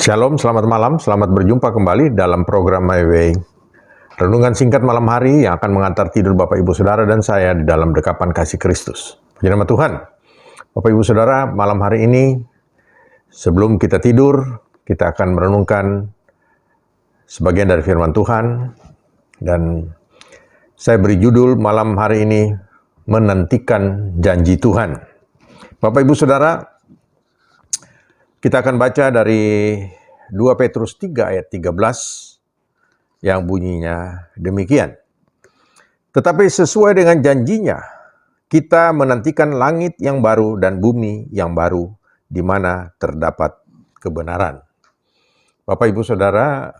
Shalom, selamat malam, selamat berjumpa kembali dalam program My Way. Renungan singkat malam hari yang akan mengantar tidur Bapak Ibu Saudara dan saya di dalam dekapan kasih Kristus. Puji nama Tuhan. Bapak Ibu Saudara, malam hari ini sebelum kita tidur, kita akan merenungkan sebagian dari firman Tuhan. Dan saya beri judul malam hari ini, Menantikan Janji Tuhan. Bapak Ibu Saudara, kita akan baca dari 2 Petrus 3 ayat 13 yang bunyinya demikian. Tetapi sesuai dengan janjinya, kita menantikan langit yang baru dan bumi yang baru di mana terdapat kebenaran. Bapak Ibu Saudara,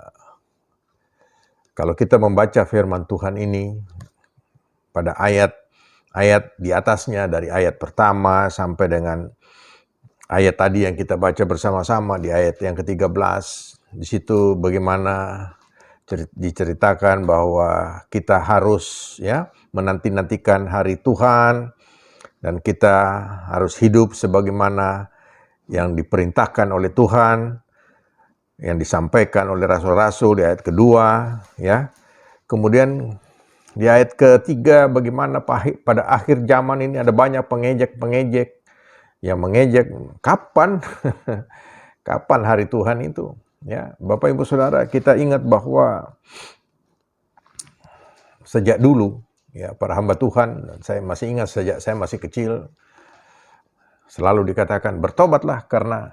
kalau kita membaca firman Tuhan ini pada ayat di atasnya, dari ayat pertama sampai dengan ayat tadi yang kita baca bersama-sama di ayat yang ke-13, di situ bagaimana diceritakan bahwa kita harus menanti-nantikan hari Tuhan dan kita harus hidup sebagaimana yang diperintahkan oleh Tuhan, yang disampaikan oleh rasul-rasul di ayat kedua, ya. Kemudian di ayat ketiga bagaimana pada akhir zaman ini ada banyak pengejek-pengejek yang mengejek kapan kapan hari Tuhan itu, ya. Bapak Ibu Saudara, kita ingat bahwa sejak dulu, ya, para hamba Tuhan, dan saya masih ingat sejak saya masih kecil, selalu dikatakan bertobatlah karena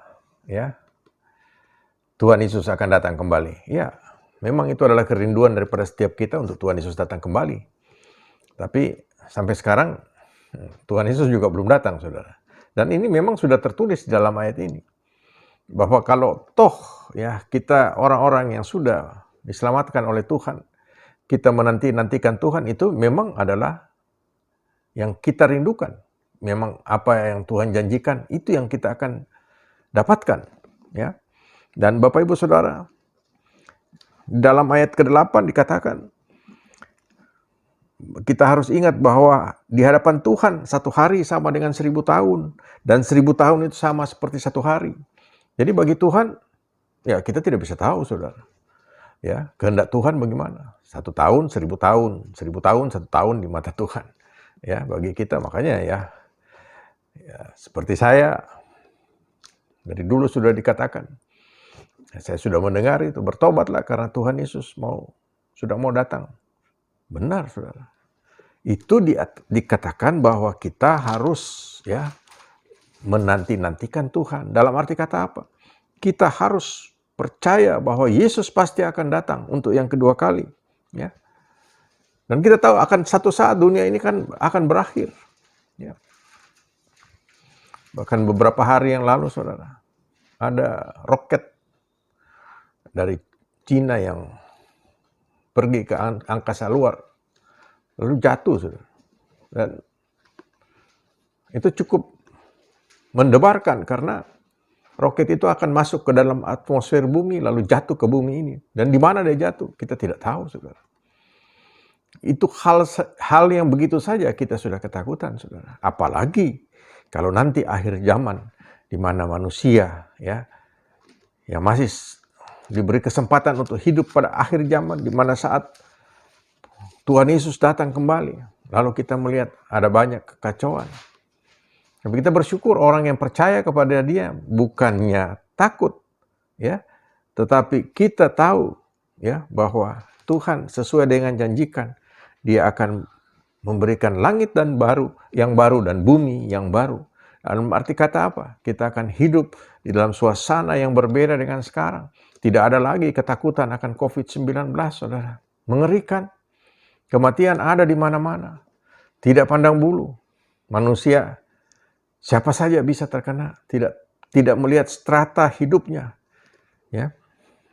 Tuhan Yesus akan datang kembali. Ya, memang itu adalah kerinduan daripada setiap kita untuk Tuhan Yesus datang kembali. Tapi sampai sekarang Tuhan Yesus juga belum datang, Saudara. Dan ini memang sudah tertulis di dalam ayat ini. Bahwa kalau kita orang-orang yang sudah diselamatkan oleh Tuhan, kita menanti-nantikan Tuhan, itu memang adalah yang kita rindukan. Memang apa yang Tuhan janjikan, itu yang kita akan dapatkan. Ya. Dan Bapak Ibu Saudara, dalam ayat ke-8 dikatakan, kita harus ingat bahwa di hadapan Tuhan satu hari sama dengan 1000 tahun. Dan 1000 tahun itu sama seperti satu hari. Jadi bagi Tuhan, ya kita tidak bisa tahu, Saudara. Ya, kehendak Tuhan bagaimana? 1 tahun, 1000 tahun. 1000 tahun, 1 tahun di mata Tuhan. Ya, bagi kita makanya ya seperti saya, dari dulu sudah dikatakan. Saya sudah mendengar itu, bertobatlah karena Tuhan Yesus sudah mau datang. Benar, Saudara. Itu dikatakan bahwa kita harus menanti-nantikan Tuhan. Dalam arti kata apa? Kita harus percaya bahwa Yesus pasti akan datang untuk yang kedua kali. Ya. Dan kita tahu akan satu saat dunia ini kan akan berakhir. Ya. Bahkan beberapa hari yang lalu, Saudara, ada roket dari Cina yang pergi ke angkasa luar, lalu jatuh, Saudara. Dan itu cukup mendebarkan karena roket itu akan masuk ke dalam atmosfer bumi lalu jatuh ke bumi ini. Dan di mana dia jatuh? Kita tidak tahu, Saudara. Itu hal yang begitu saja kita sudah ketakutan, Saudara. Apalagi kalau nanti akhir zaman di mana manusia yang masih diberi kesempatan untuk hidup pada akhir zaman, di mana saat Tuhan Yesus datang kembali, lalu kita melihat ada banyak kekacauan. Tapi kita bersyukur orang yang percaya kepada Dia bukannya takut, tetapi kita tahu bahwa Tuhan sesuai dengan janjikan, Dia akan memberikan langit yang baru dan bumi yang baru. Dalam arti kata apa? Kita akan hidup di dalam suasana yang berbeda dengan sekarang. Tidak ada lagi ketakutan akan COVID-19, Saudara. Mengerikan. Kematian ada di mana-mana. Tidak pandang bulu. Manusia, siapa saja bisa terkena. Tidak melihat strata hidupnya. Ya.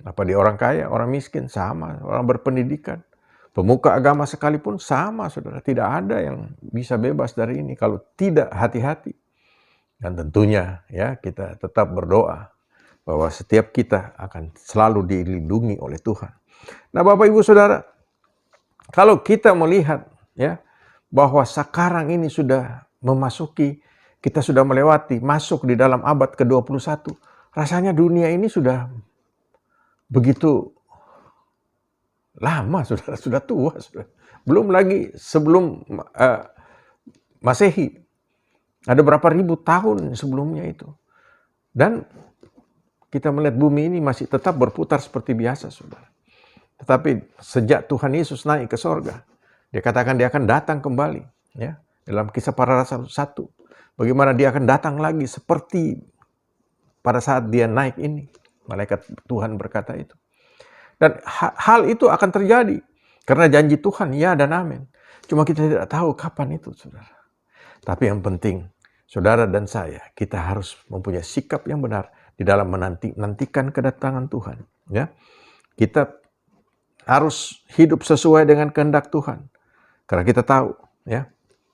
Apa dia orang kaya, orang miskin, sama. Orang berpendidikan. Pemuka agama sekalipun sama, Saudara. Tidak ada yang bisa bebas dari ini kalau tidak hati-hati. Dan tentunya kita tetap berdoa bahwa setiap kita akan selalu dilindungi oleh Tuhan. Nah, Bapak Ibu Saudara, kalau kita melihat bahwa sekarang ini sudah kita sudah melewati, masuk di dalam abad ke-21, rasanya dunia ini sudah begitu lama, saudara, sudah tua, saudara. Belum lagi sebelum Masehi. Ada berapa ribu tahun sebelumnya itu. Dan kita melihat bumi ini masih tetap berputar seperti biasa, saudara. Tetapi sejak Tuhan Yesus naik ke sorga, dia katakan dia akan datang kembali. Ya, dalam Kisah Para Rasul 1. Bagaimana dia akan datang lagi seperti pada saat dia naik ini. Malaikat Tuhan berkata itu. Dan hal itu akan terjadi. Karena janji Tuhan, ya dan amin. Cuma kita tidak tahu kapan itu, saudara. Tapi yang penting, saudara dan saya, kita harus mempunyai sikap yang benar di dalam menantikan kedatangan Tuhan. Ya, kita harus hidup sesuai dengan kehendak Tuhan. Karena kita tahu, ya,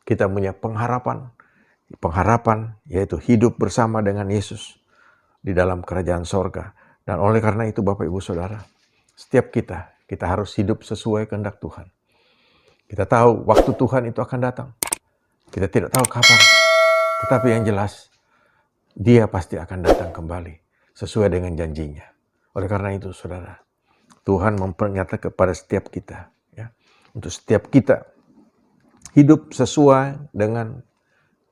kita punya pengharapan yaitu hidup bersama dengan Yesus di dalam kerajaan sorga. Dan oleh karena itu, Bapak Ibu Saudara, setiap kita harus hidup sesuai kehendak Tuhan. Kita tahu waktu Tuhan itu akan datang. Kita tidak tahu kapan. Tetapi yang jelas, Dia pasti akan datang kembali sesuai dengan janjinya. Oleh karena itu, saudara, Tuhan memperingatkan kepada setiap kita, ya, untuk setiap kita hidup sesuai dengan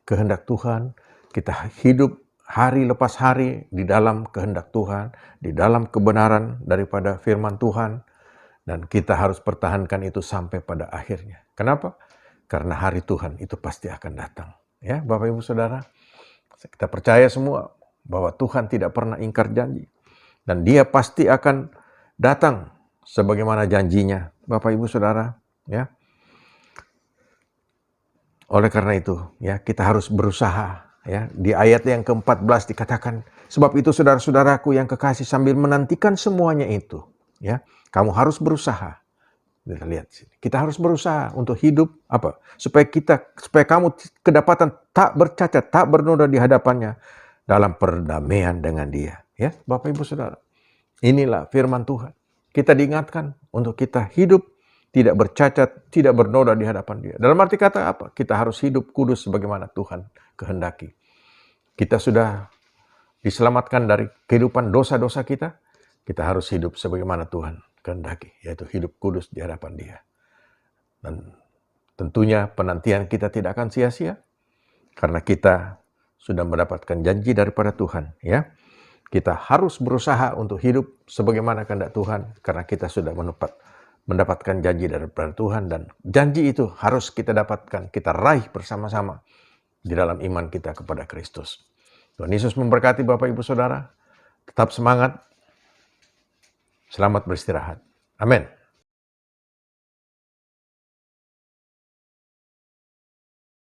kehendak Tuhan. Kita hidup hari lepas hari di dalam kehendak Tuhan, di dalam kebenaran daripada firman Tuhan. Dan kita harus pertahankan itu sampai pada akhirnya. Kenapa? Karena hari Tuhan itu pasti akan datang. Ya, Bapak Ibu Saudara, kita percaya semua bahwa Tuhan tidak pernah ingkar janji. Dan Dia pasti akan datang sebagaimana janjinya. Bapak Ibu Saudara, ya. Oleh karena itu, ya, kita harus berusaha. Ya, di ayat yang ke-14 dikatakan, sebab itu saudara-saudaraku yang kekasih, sambil menantikan semuanya itu, ya, kamu harus berusaha. Kita lihat sini. Kita harus berusaha untuk hidup apa? Supaya kamu kedapatan tak bercacat, tak bernoda di hadapannya dalam perdamaian dengan Dia. Ya, Bapak Ibu Saudara. Inilah firman Tuhan. Kita diingatkan untuk kita hidup tidak bercacat, tidak bernoda di hadapan Dia. Dalam arti kata apa? Kita harus hidup kudus sebagaimana Tuhan kehendaki. Kita sudah diselamatkan dari kehidupan dosa-dosa kita. Kita harus hidup sebagaimana Tuhan kehendaki, yaitu hidup kudus di hadapan Dia. Dan tentunya penantian kita tidak akan sia-sia, karena kita sudah mendapatkan janji daripada Tuhan. Ya, kita harus berusaha untuk hidup sebagaimana kehendak Tuhan, karena kita sudah mendapatkan janji daripada Tuhan, dan janji itu harus kita dapatkan, kita raih bersama-sama di dalam iman kita kepada Kristus. Tuhan Yesus memberkati Bapak Ibu Saudara. Tetap semangat. Selamat beristirahat. Amin.